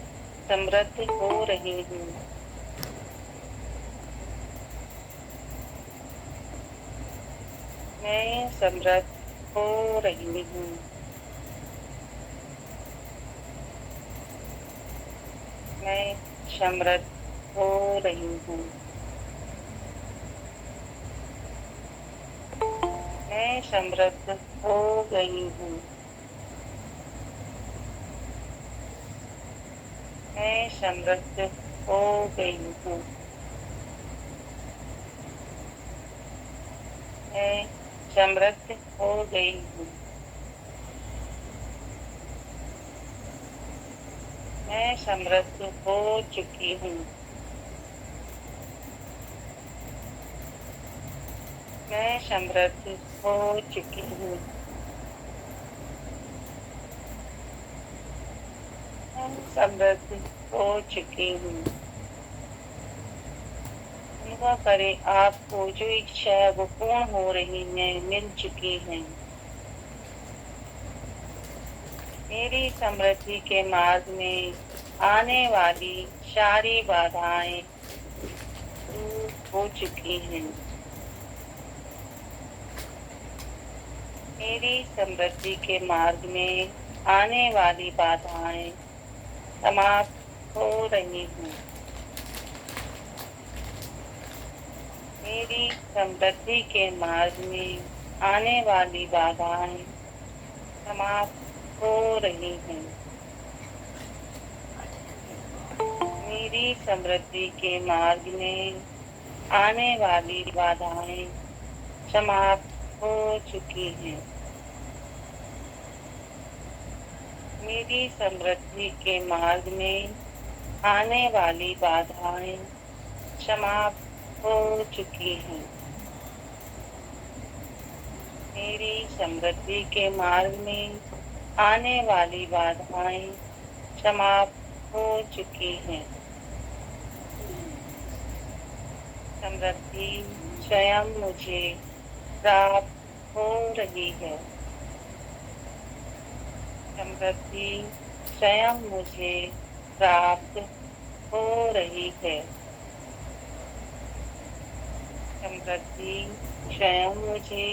S4: समृद्ध हो रही हूँ। मैं समृद्ध हो रही हूँ। मैं समृद्ध हो रही हूँ। मैं समृद्ध हो गई हूँ। मैं समृद्ध हो गई हूँ। मैं समृद्ध हो गई हूँ। मैं समृद्ध हो चुकी हूँ। मैं समृद्ध हो चुकी हूँ। मैं समृद्ध हो चुकी हूँ। अनुभव करें आपको जो इच्छा है वो पूर्ण हो रही है, मिल चुकी है। मेरी समृद्धि के मार्ग में आने वाली सारी बाधाएं दूर हो चुकी हैं। मेरी समृद्धि के मार्ग में आने वाली बाधाएं समाप्त हो रही हैं। मेरी समृद्धि के मार्ग में आने वाली बाधाएं समाप्त हो रही हैं। मेरी समृद्धि के मार्ग में आने वाली बाधाएं समाप्त हो चुकी हैं। मेरी समृद्धि के मार्ग में आने वाली बाधाएं समाप्त हो चुकी हैं। मेरी समृद्धि के मार्ग में आने वाली बाधाएं समाप्त हो चुकी हैं। समृद्धि स्वयं मुझे प्राप्त हो रही है। समृद्धि स्वयं मुझे प्राप्त हो रही है। समृद्धि स्वयं मुझे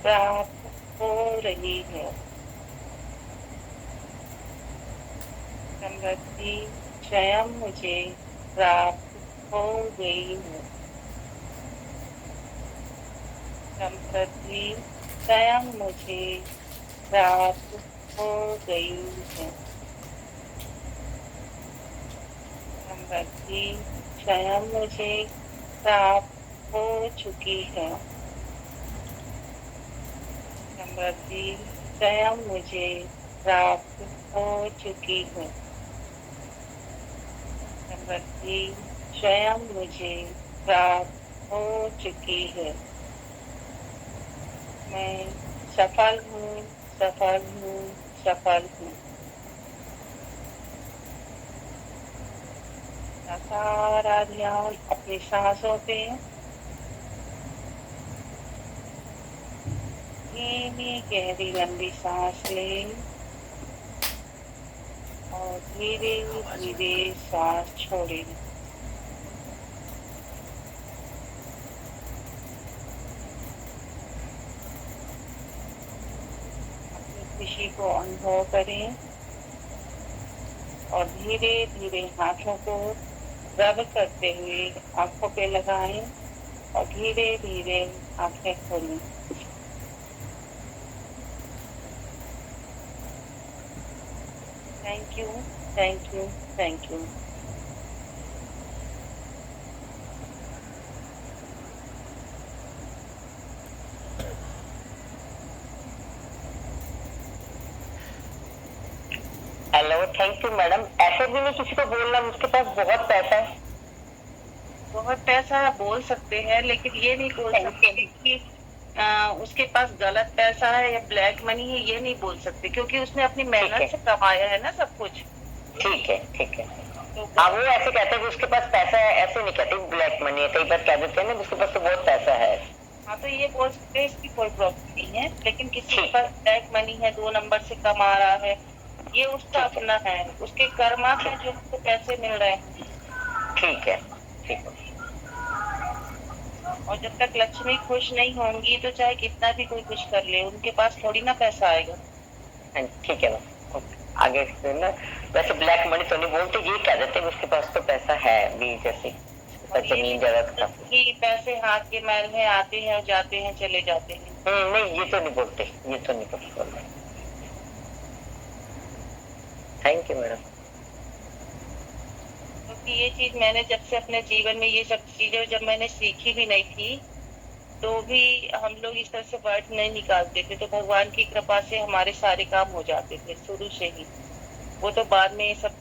S4: प्राप्त हो रही है। समृद्धि स्वयं मुझे प्राप्त हो गई है। समृद्धि स्वयं मुझे प्राप्त हो गई है। समृद्धि स्वयं मुझे प्राप्त हो चुकी है। समृद्धि स्वयं मुझे प्राप्त हो चुकी है। समृद्धि स्वयं मुझे प्राप्त हो चुकी है। मैं सफल हूँ, सफल हूँ, सफल हूँ। सारा ध्यान अपनी सांसों पे। धीमी गहरी लंबी सांस लें और धीरे धीरे सांस छोड़ें। अपनी खुशी को अनुभव करें और धीरे धीरे हाथों को रब करते हुए आंखों पे लगाएं और धीरे धीरे आंखें खोलें। Thank you, thank you, thank you.
S3: Hello, thank you madam. ऐसे भी नहीं किसी को बोलना उसके पास बहुत पैसा है।
S4: बहुत पैसा बोल सकते हैं, लेकिन ये नहीं बोल सकते कि उसके पास गलत पैसा है या ब्लैक मनी है, ये नहीं बोल सकते, क्योंकि उसने अपनी मेहनत से कमाया है ना सब कुछ।
S3: ठीक है, ठीक है।
S4: तो
S3: हाँ, वो ऐसे कहते हैं कि उसके पास पैसा है, ऐसे नहीं कहते ब्लैक मनी है। कई बार कह देते हैं ना उसके पास तो बहुत पैसा है।
S4: हाँ, तो ये बोल सकते हैं इसकी कोई प्रॉब्लम नहीं है, लेकिन किसी के पास ब्लैक मनी है, 2 नंबर से कमा रहा है, ये उसका अपना है, उसके कर्मा है जो उसको पैसे मिल रहे हैं।
S3: ठीक है, ठीक है।
S4: और जब तक लक्ष्मी खुश नहीं होंगी तो चाहे कितना भी कोई कुछ कर ले, उनके पास थोड़ी ना पैसा आएगा।
S3: हाँ, ठीक है मैम। आगे से ना वैसे ब्लैक मनी तो नहीं बोलते, ये कह देते हैं उसके पास तो पैसा है भी, जैसे जमीन जायदाद
S4: कि पैसे हाथ के मैल में आते हैं और जाते हैं, चले जाते हैं।
S3: नहीं, ये तो नहीं बोलते, ये तो नहीं बोलते। Thank you madam.
S4: क्योंकि ये चीज मैंने जब से अपने जीवन में ये सब चीजें जब मैंने सीखी भी नहीं थी, तो भी हम लोग इस तरह से वर्ड नहीं निकालते थे, तो भगवान की कृपा से हमारे सारे काम हो जाते थे शुरू से ही। वो तो बाद में ये सब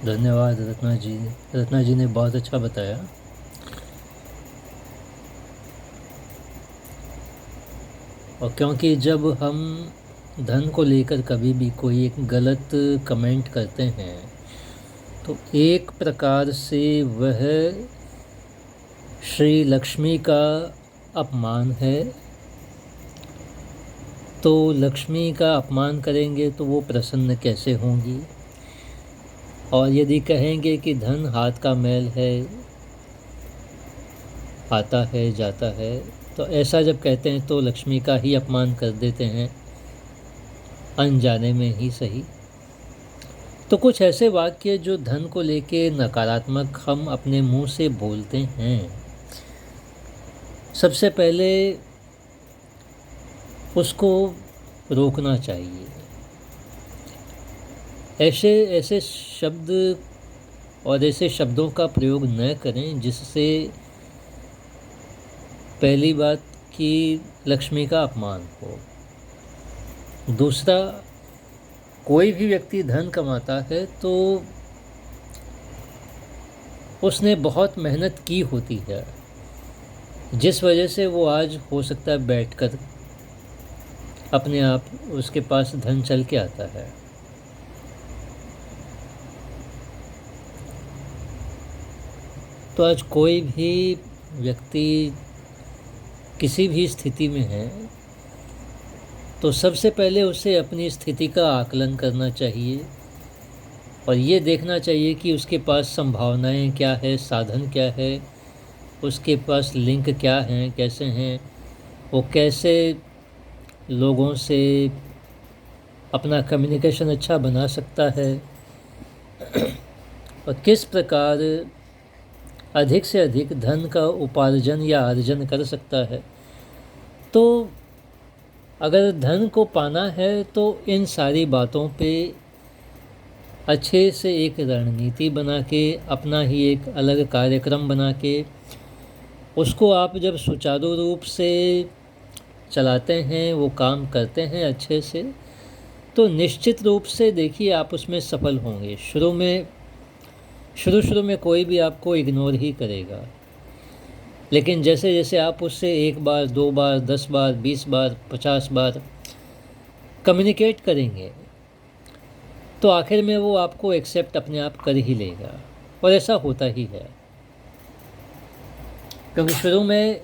S1: धन्यवाद रत्ना जी। रत्ना जी ने बहुत अच्छा बताया। और क्योंकि जब हम धन को लेकर कभी भी कोई एक गलत कमेंट करते हैं तो एक प्रकार से वह श्री लक्ष्मी का अपमान है। तो लक्ष्मी का अपमान करेंगे तो वो प्रसन्न कैसे होंगी। और यदि कहेंगे कि धन हाथ का मैल है, आता है जाता है, तो ऐसा जब कहते हैं तो लक्ष्मी का ही अपमान कर देते हैं, अनजाने में ही सही। तो कुछ ऐसे वाक्य जो धन को लेके नकारात्मक हम अपने मुंह से बोलते हैं, सबसे पहले उसको रोकना चाहिए। ऐसे शब्द और ऐसे शब्दों का प्रयोग न करें जिससे पहली बात कि लक्ष्मी का अपमान हो। दूसरा, कोई भी व्यक्ति धन कमाता है तो उसने बहुत मेहनत की होती है, जिस वजह से वो आज हो सकता है बैठकर अपने आप उसके पास धन चल के आता है। तो आज कोई भी व्यक्ति किसी भी स्थिति में है तो सबसे पहले उसे अपनी स्थिति का आकलन करना चाहिए और ये देखना चाहिए कि उसके पास संभावनाएं क्या है, साधन क्या है, उसके पास लिंक क्या हैं, कैसे हैं, वो कैसे लोगों से अपना कम्युनिकेशन अच्छा बना सकता है और किस प्रकार अधिक से अधिक धन का उपार्जन या अर्जन कर सकता है। तो अगर धन को पाना है तो इन सारी बातों पे अच्छे से एक रणनीति बना के, अपना ही एक अलग कार्यक्रम बना के, उसको आप जब सुचारू रूप से चलाते हैं, वो काम करते हैं अच्छे से, तो निश्चित रूप से देखिए आप उसमें सफल होंगे। शुरू में कोई भी आपको इग्नोर ही करेगा, लेकिन जैसे जैसे आप उससे 1 बार 2 बार 10 बार 20 बार 50 बार कम्युनिकेट करेंगे तो आखिर में वो आपको एक्सेप्ट अपने आप कर ही लेगा। और ऐसा होता ही है, क्योंकि शुरू में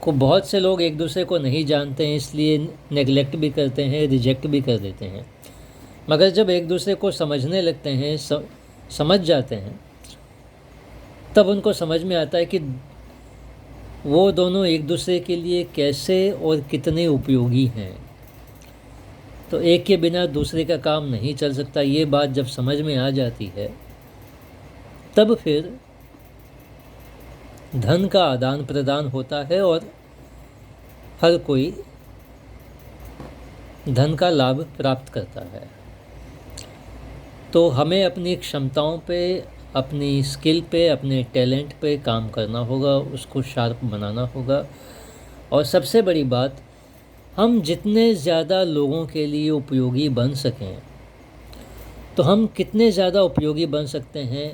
S1: को बहुत से लोग एक दूसरे को नहीं जानते हैं, इसलिए नेगलेक्ट भी करते हैं, रिजेक्ट भी कर देते हैं। मगर जब एक दूसरे को समझने लगते हैं, समझ जाते हैं, तब उनको समझ में आता है कि वो दोनों एक दूसरे के लिए कैसे और कितने उपयोगी हैं। तो एक के बिना दूसरे का काम नहीं चल सकता। ये बात जब समझ में आ जाती है तब फिर धन का आदान प्रदान होता है और हर कोई धन का लाभ प्राप्त करता है। तो हमें अपनी क्षमताओं पे, अपनी स्किल पे, अपने टैलेंट पे काम करना होगा, उसको शार्प बनाना होगा। और सबसे बड़ी बात, हम जितने ज़्यादा लोगों के लिए उपयोगी बन सकें, तो हम कितने ज़्यादा उपयोगी बन सकते हैं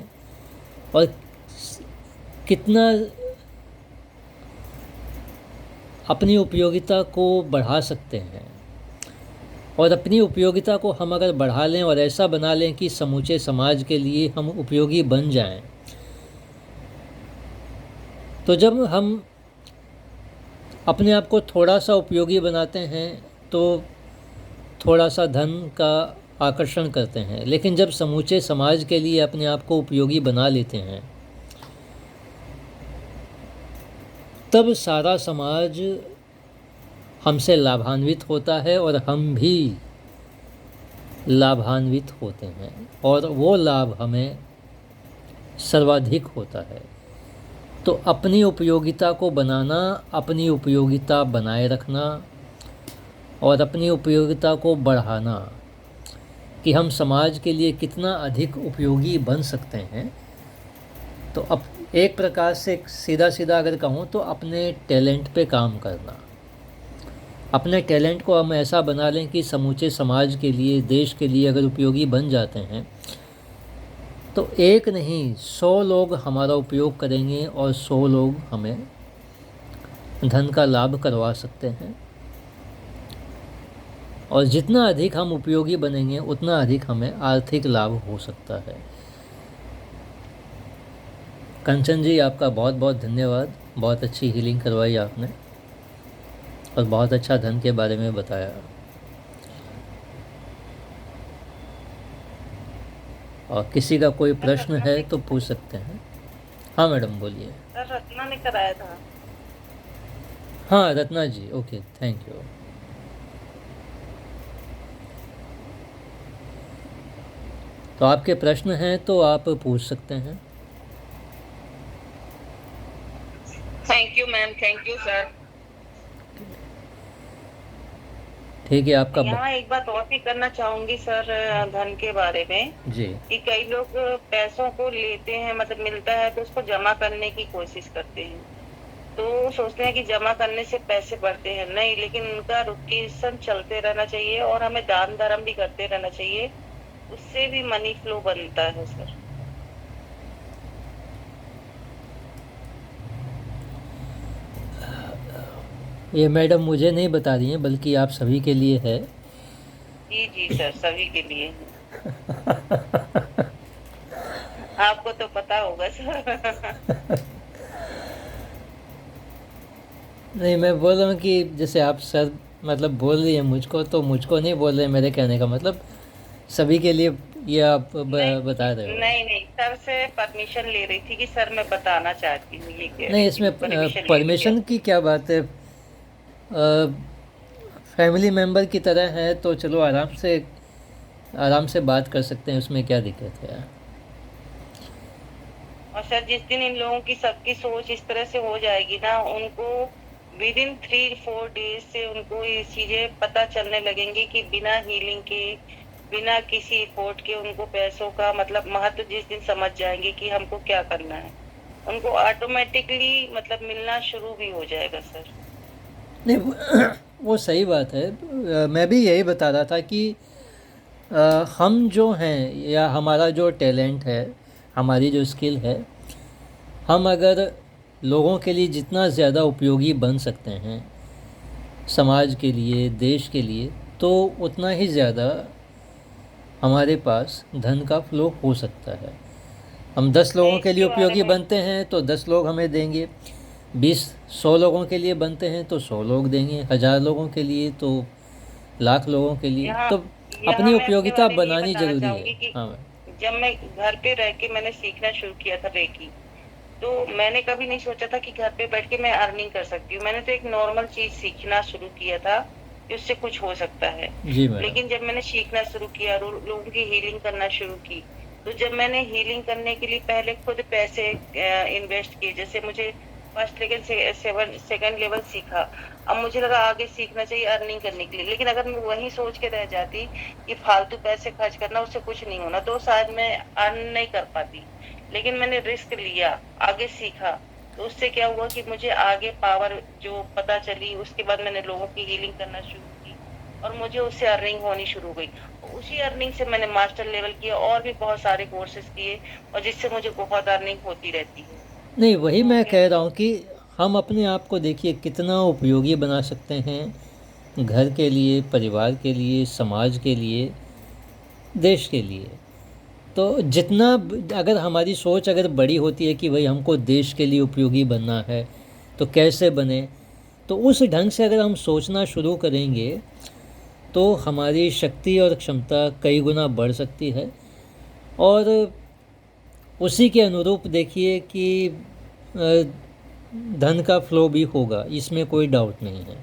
S1: और कितना अपनी उपयोगिता को बढ़ा सकते हैं। और अपनी उपयोगिता को हम अगर बढ़ा लें और ऐसा बना लें कि समूचे समाज के लिए हम उपयोगी बन जाएं, तो जब हम अपने आप को थोड़ा सा उपयोगी बनाते हैं तो थोड़ा सा धन का आकर्षण करते हैं। लेकिन जब समूचे समाज के लिए अपने आप को उपयोगी बना लेते हैं, तब सारा समाज हमसे लाभान्वित होता है और हम भी लाभान्वित होते हैं, और वो लाभ हमें सर्वाधिक होता है। तो अपनी उपयोगिता को बनाना, अपनी उपयोगिता बनाए रखना और अपनी उपयोगिता को बढ़ाना कि हम समाज के लिए कितना अधिक उपयोगी बन सकते हैं। तो अब एक प्रकार से सीधा सीधा अगर कहूँ तो अपने टैलेंट पे काम करना। अपने टैलेंट को हम ऐसा बना लें कि समूचे समाज के लिए, देश के लिए अगर उपयोगी बन जाते हैं तो एक नहीं 100 लोग हमारा उपयोग करेंगे और 100 लोग हमें धन का लाभ करवा सकते हैं। और जितना अधिक हम उपयोगी बनेंगे उतना अधिक हमें आर्थिक लाभ हो सकता है। कंचन जी, आपका बहुत बहुत धन्यवाद। बहुत अच्छी हीलिंग करवाई आपने और बहुत अच्छा धन के बारे में बताया। और किसी का कोई प्रश्न है तो पूछ सकते हैं। हाँ मैडम, बोलिए।
S4: सर रत्ना ने कराया था।
S1: हाँ रत्ना जी, ओके, थैंक यू। तो आपके प्रश्न हैं तो आप पूछ सकते हैं।
S5: Thank you ma'am, thank you sir.
S1: ठीक है, आपका
S4: यहाँ एक बात और भी करना चाहूंगी सर, धन के बारे में,
S1: जी।
S4: कि कई लोग पैसों को लेते हैं, मतलब मिलता है तो उसको जमा करने की कोशिश करते हैं, तो सोचते हैं कि जमा करने से पैसे बढ़ते हैं। नहीं, लेकिन उनका रोटेशन चलते रहना चाहिए और हमें दान धर्म भी करते रहना चाहिए, उससे भी मनी फ्लो बनता है सर।
S1: ये मैडम मुझे नहीं बता रही हैं, बल्कि आप सभी के लिए है।
S4: जी जी सर, सभी के लिए। आपको तो पता होगा सर।
S1: नहीं, मैं बोल रहा हूँ कि जैसे आप सर मतलब बोल रही हैं मुझको, तो मुझको नहीं बोल रहे हैं। मेरे कहने का मतलब सभी के लिए ये आप बता रहे हो।
S4: नहीं नहीं, सर से परमिशन ले रही थी कि सर मैं बताना चाहती हूँ ये क्या।
S1: नहीं, इसमें परमिशन की क्या बात है। फैमिली मेंबर की तरह है तो चलो आराम से बात कर सकते हैं, उसमें क्या दिक्कत है।
S4: और सर जिस दिन इन लोगों की सबकी सोच इस तरह से हो जाएगी ना, उनको विद इन 3-4 डेज से उनको ये चीजें पता चलने लगेंगी कि बिना हीलिंग के, बिना किसी रिपोर्ट के उनको पैसों का मतलब महत्व जिस दिन समझ जाएंगे कि हमको क्या करना है, उनको ऑटोमेटिकली मतलब मिलना शुरू भी हो जाएगा सर।
S1: नहीं, वो सही बात है। मैं भी यही बता रहा था कि हम जो हैं या हमारा जो टैलेंट है, हमारी जो स्किल है, हम अगर लोगों के लिए जितना ज़्यादा उपयोगी बन सकते हैं, समाज के लिए, देश के लिए, तो उतना ही ज़्यादा हमारे पास धन का फ्लो हो सकता है। हम 10 लोगों के लिए उपयोगी बनते हैं तो 10 लोग हमें देंगे, 20-100 लोगों के लिए बनते हैं तो 100 लोग देंगे, 1000 लोगों के लिए तो लाख लोगों के लिए। तो अपनी उपयोगिता बनानी जरूरी है। हाँ,
S4: जब मैं घर पे रह के मैंने सीखना शुरू किया था रेकी, तो मैंने कभी नहीं सोचा था कि घर पे बैठ के मैं अर्निंग कर सकती हूँ। मैंने तो एक नॉर्मल चीज सीखना शुरू किया था कि उससे कुछ हो सकता है।
S1: जी मैडम।
S4: लेकिन जब मैंने सीखना शुरू किया, लोगों की हीलिंग करना शुरू की, तो जब मैंने हीलिंग करने के लिए पहले खुद पैसे इन्वेस्ट किए, जैसे मुझे फर्स्ट लेकिन सेकंड लेवल सीखा, अब मुझे लगा आगे सीखना चाहिए अर्निंग करने के लिए। लेकिन अगर मैं वही सोच के रह जाती कि फालतू पैसे खर्च करना, उससे कुछ नहीं होना, तो शायद मैं अर्न नहीं कर पाती। लेकिन मैंने रिस्क लिया, आगे सीखा, तो उससे क्या हुआ कि मुझे आगे पावर जो पता चली, उसके बाद मैंने लोगों की हीलिंग करना शुरू की और मुझे उससे अर्निंग होनी शुरू हुई। उसी अर्निंग से मैंने मास्टर लेवल किया और भी बहुत सारे कोर्सेज किए, और जिससे मुझे बहुत अर्निंग होती रहती है।
S1: नहीं, वही मैं कह रहा हूँ कि हम अपने आप को देखिए कितना उपयोगी बना सकते हैं घर के लिए, परिवार के लिए, समाज के लिए, देश के लिए। तो जितना अगर हमारी सोच अगर बड़ी होती है कि भाई हमको देश के लिए उपयोगी बनना है तो कैसे बने, तो उस ढंग से अगर हम सोचना शुरू करेंगे तो हमारी शक्ति और क्षमता कई गुना बढ़ सकती है। और उसी के अनुरूप देखिए कि धन का फ्लो भी होगा, इसमें कोई डाउट नहीं है।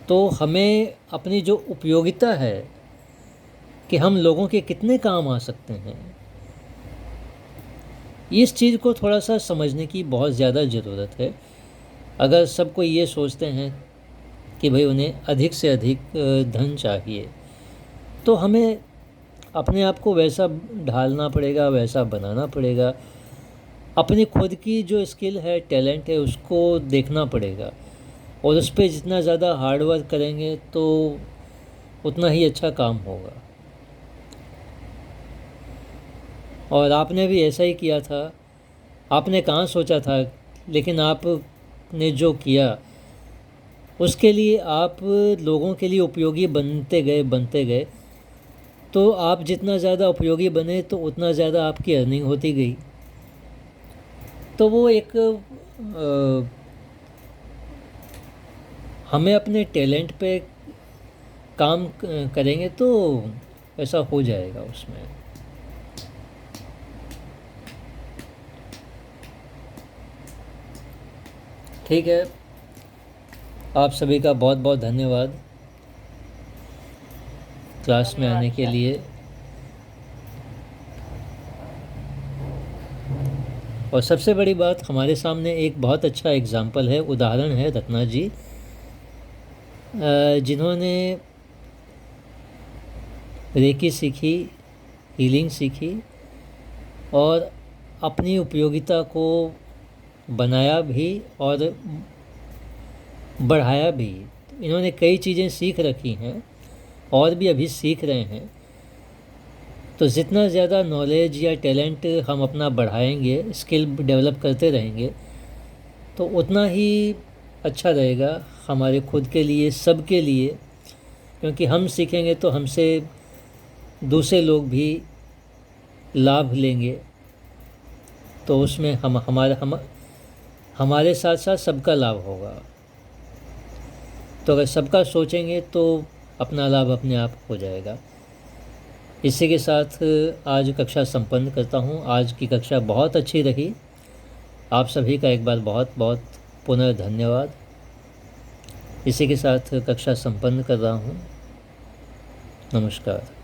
S1: तो हमें अपनी जो उपयोगिता है कि हम लोगों के कितने काम आ सकते हैं, इस चीज़ को थोड़ा सा समझने की बहुत ज़्यादा ज़रूरत है। अगर सब कोई ये सोचते हैं कि भाई उन्हें अधिक से अधिक धन चाहिए, तो हमें अपने आप को वैसा ढालना पड़ेगा, वैसा बनाना पड़ेगा। अपनी खुद की जो स्किल है, टैलेंट है, उसको देखना पड़ेगा और उस पर जितना ज़्यादा हार्ड वर्क करेंगे तो उतना ही अच्छा काम होगा। और आपने भी ऐसा ही किया था। आपने कहाँ सोचा था, लेकिन आपने जो किया उसके लिए आप लोगों के लिए उपयोगी बनते गए। तो आप जितना ज़्यादा उपयोगी बने तो उतना ज़्यादा आपकी अर्निंग होती गई। तो वो एक हमें अपने टैलेंट पे काम करेंगे तो ऐसा हो जाएगा उसमें। ठीक है, आप सभी का बहुत बहुत धन्यवाद क्लास में आने के लिए। और सबसे बड़ी बात, हमारे सामने एक बहुत अच्छा एग्जाम्पल है, उदाहरण है रत्ना जी, जिन्होंने रेकी सीखी, हीलिंग सीखी और अपनी उपयोगिता को बनाया भी और बढ़ाया भी। इन्होंने कई चीज़ें सीख रखी हैं और भी अभी सीख रहे हैं। तो जितना ज़्यादा नॉलेज या टैलेंट हम अपना बढ़ाएंगे, स्किल डेवलप करते रहेंगे, तो उतना ही अच्छा रहेगा हमारे खुद के लिए, सब के लिए। क्योंकि हम सीखेंगे तो हमसे दूसरे लोग भी लाभ लेंगे, तो उसमें हमारे साथ साथ सबका लाभ होगा। तो अगर सबका सोचेंगे तो अपना लाभ अपने आप हो जाएगा। इसी के साथ आज कक्षा संपन्न करता हूँ। आज की कक्षा बहुत अच्छी रही। आप सभी का एक बार बहुत बहुत पुनः धन्यवाद। इसी के साथ कक्षा संपन्न कर रहा हूँ। नमस्कार।